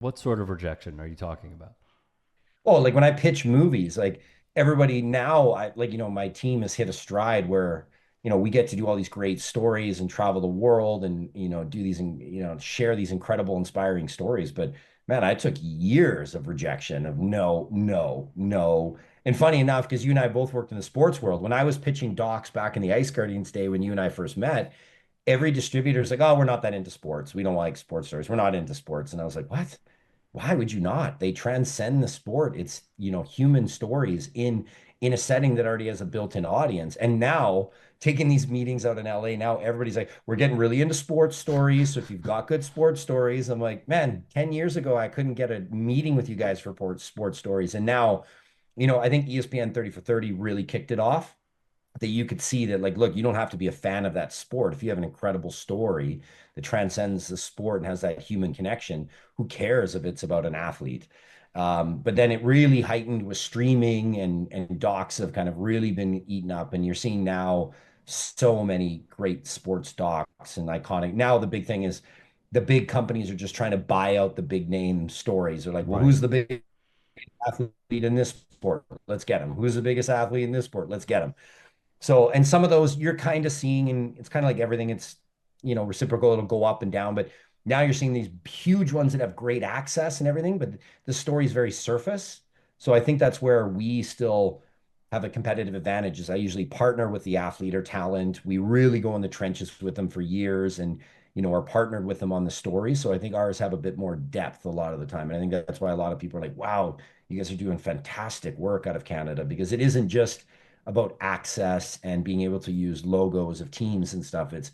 What sort of rejection are you talking about? Oh, like when I pitch movies, like everybody now, I like, my team has hit a stride where, we get to do all these great stories and travel the world and, do these, share these incredible, inspiring stories. But man, I took years of rejection of no, no, no. And funny enough, because you and I both worked in the sports world, when I was pitching docs back in the Ice Guardians day when you and I first met, every distributor is like, oh, we're not that into sports. We don't like sports stories. We're not into sports. And I was like, what? Why would you not? They transcend the sport. It's, human stories in a setting that already has a built-in audience. And now taking these meetings out in LA, now everybody's like, we're getting really into sports stories. So if you've got good sports stories, I'm like, man, 10 years ago, I couldn't get a meeting with you guys for sports stories. And now, I think ESPN 30 for 30 really kicked it off that you could see that, like, look, you don't have to be a fan of that sport. If you have an incredible story that transcends the sport and has that human connection, who cares if it's about an athlete? But then it really heightened with streaming, and docs have kind of really been eaten up. And you're seeing now so many great sports docs and iconic. Now the big thing is the big companies are just trying to buy out the big name stories. They're like, well, Right. who's the big athlete in this sport? Let's get him. Who's the biggest athlete in this sport? Let's get him. So, and some of those you're kind of seeing, and it's kind of like everything. It's, reciprocal. It'll go up and down, but now you're seeing these huge ones that have great access and everything, but the story is very surface. So I think that's where we still have a competitive advantage is I usually partner with the athlete or talent. We really go in the trenches with them for years and, are partnered with them on the story. So I think ours have a bit more depth a lot of the time. And I think that's why a lot of people are like, wow, you guys are doing fantastic work out of Canada because it isn't just about access and being able to use logos of teams and stuff. It's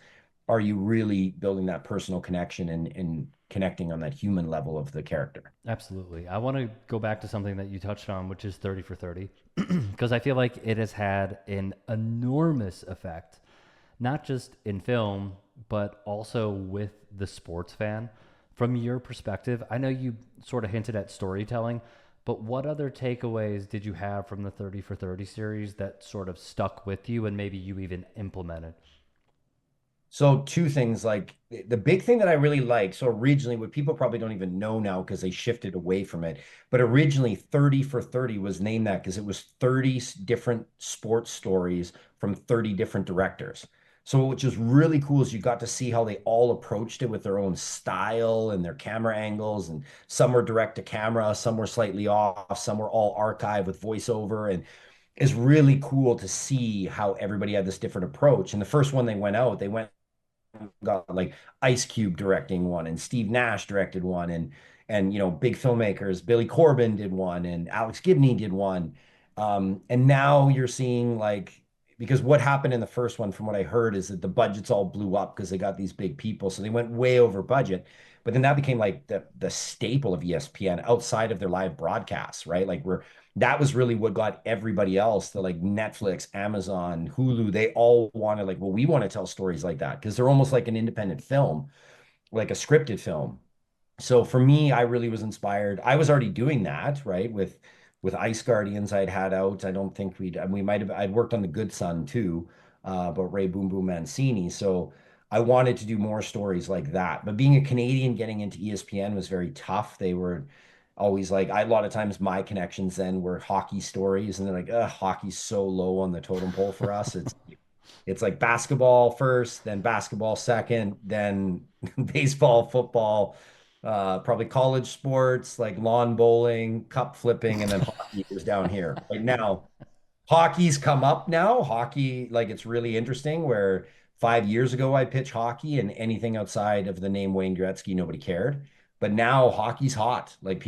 are you really building that personal connection and connecting on that human level of the character? Absolutely. I want to go back to something that you touched on, which is 30 for 30, because I feel like it has had an enormous effect, not just in film, but also with the sports fan. From your perspective, I know you sort of hinted at storytelling, but what other takeaways did you have from the 30 for 30 series that sort of stuck with you and maybe you even implemented? So two things, like the big thing that I really like. So originally, what people probably don't even know now because they shifted away from it, but originally 30 for 30 was named that because it was 30 different sports stories from 30 different directors. So which is really cool is you got to see how they all approached it with their own style and their camera angles, and some were direct to camera, some were slightly off, some were all archived with voiceover, and it's really cool to see how everybody had this different approach. And the first one they went got like Ice Cube directing one, and Steve Nash directed one, and big filmmakers. Billy Corben did one, and Alex Gibney did one. And now you're seeing, like, because what happened in the first one, from what I heard, is that the budgets all blew up because they got these big people, so they went way over budget. But then that became like the staple of ESPN outside of their live broadcasts, right? Like that was really what got everybody else, the like Netflix, Amazon, Hulu, they all wanted, like, well, we want to tell stories like that because they're almost like an independent film, like a scripted film. So for me, I really was inspired. I was already doing that, right? With Ice Guardians I'd had out. I don't think we might have I'd worked on The Good Son too, but Ray Boom Boom Mancini. So I wanted to do more stories like that. But being a Canadian getting into ESPN was very tough. They were always like a lot of times my connections then were hockey stories, and they're like, hockey's so low on the totem pole for us. It's like basketball first, then basketball second, then baseball, football, probably college sports like lawn bowling, cup flipping, and then hockey is down here. Right now, hockey's come up now. Hockey, like, it's really interesting where 5 years ago I pitched hockey and anything outside of the name Wayne Gretzky, nobody cared. But now hockey's hot. Like,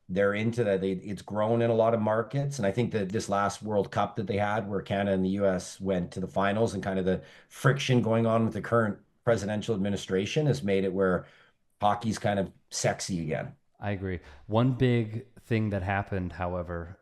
they're into that. It's grown in a lot of markets. And I think that this last World Cup that they had, where Canada and the US went to the finals, and kind of the friction going on with the current presidential administration has made it where hockey's kind of sexy again. I agree. One big thing that happened, however,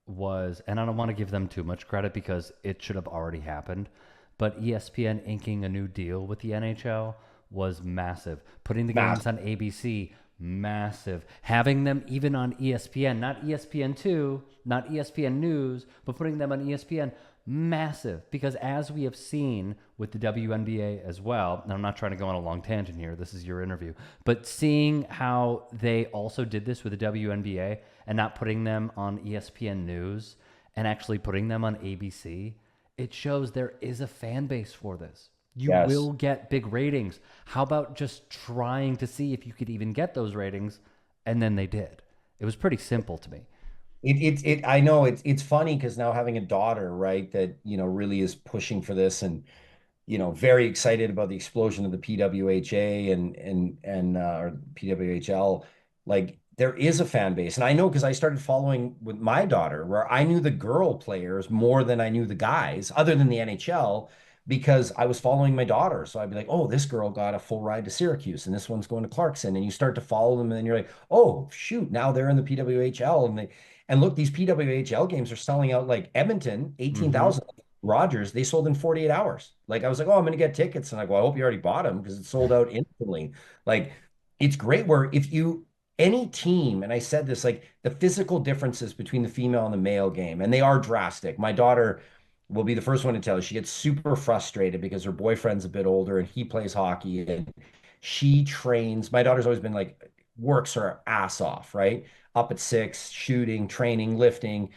was, and I don't want to give them too much credit because it should have already happened, but ESPN inking a new deal with the NHL was massive. Putting the games Massive. on ABC, massive. Having them even on ESPN, not ESPN2, not ESPN News, but putting them on ESPN, massive, because as we have seen with the WNBA as well, and I'm not trying to go on a long tangent here, this is your interview, but seeing how they also did this with the WNBA and not putting them on ESPN News and actually putting them on ABC, it shows there is a fan base for this. You Yes. will get big ratings. How about just trying to see if you could even get those ratings? And then they did. It was pretty simple to me. I know it's funny because now having a daughter, right, that, really is pushing for this and, very excited about the explosion of the PWHA and or PWHL. Like there is a fan base, and I know because I started following with my daughter, where I knew the girl players more than I knew the guys, other than the NHL, because I was following my daughter. So I'd be like, oh, this girl got a full ride to Syracuse, and this one's going to Clarkson, and you start to follow them, and then you're like, oh, shoot, now they're in the PWHL, and look, these PWHL games are selling out like Edmonton, Mm-hmm. 18,000. Rogers, they sold in 48 hours. Like I was like, oh, I'm gonna get tickets. And I go, I hope you already bought them because it sold out instantly. Like it's great where if you any team, and I said this, like the physical differences between the female and the male game, and they are drastic. My daughter will be the first one to tell you she gets super frustrated because her boyfriend's a bit older and he plays hockey and she trains. My daughter's always been like works her ass off, right? Up at 6, shooting, training, lifting.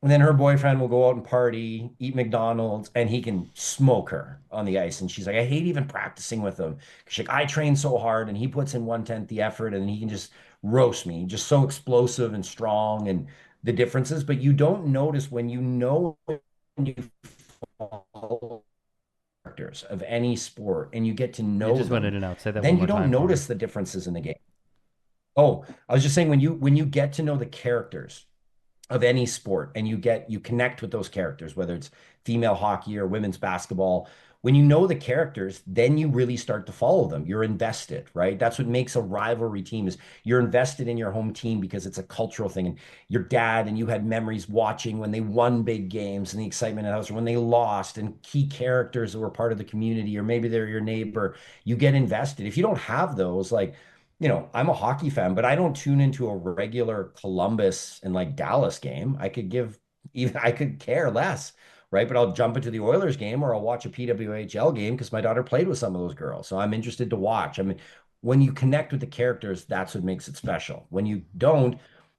And then her boyfriend will go out and party, eat McDonald's, and he can smoke her on the ice. And she's like, I hate even practicing with him. She's like, I train so hard, and he puts in 1/10 the effort, and he can just roast me. Just so explosive and strong, and the differences. But you don't notice when when you follow characters of any sport and you get to You know just went them, in and out. Say that one then you more don't time for me. notice the differences in the game. Oh, I was just saying when you get to know the characters of any sport and you connect with those characters, whether it's female hockey or women's basketball, when you know the characters, then you really start to follow them. You're invested, right? That's what makes a rivalry team is you're invested in your home team because it's a cultural thing. And your dad and you had memories watching when they won big games and the excitement in the house, or when they lost, and key characters that were part of the community, or maybe they're your neighbor. You get invested. If you don't have those, like I'm a hockey fan, but I don't tune into a regular Columbus and like Dallas game. I could care less, right? But I'll jump into the Oilers game or I'll watch a PWHL game because my daughter played with some of those girls. So I'm interested to watch. I mean, when you connect with the characters, that's what makes it special. When you don't,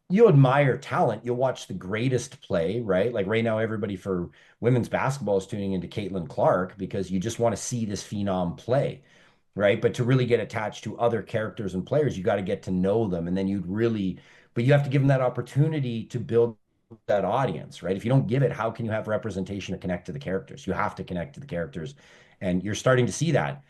you admire talent. You'll watch the greatest play, right? Like right now, everybody for women's basketball is tuning into Caitlin Clark because you just want to see this phenom play, right? But to really get attached to other characters and players, you got to get to know them. And then but you have to give them that opportunity to build that audience, right? If you don't give it, how can you have representation to connect to the characters? You have to connect to the characters. And you're starting to see that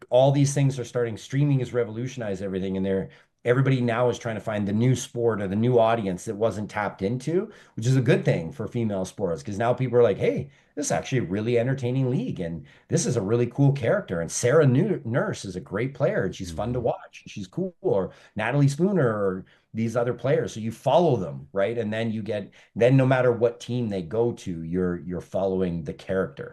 all these things are starting. Streaming has revolutionized everything, and everybody now is trying to find the new sport or the new audience that wasn't tapped into, which is a good thing for female sports because now people are like, hey, this is actually a really entertaining league, and this is a really cool character. And Sarah Nurse is a great player, and she's fun to Mm-hmm. watch. She's cool, or Natalie Spooner, or these other players. So you follow them, right? And then no matter what team they go to, you're following the character.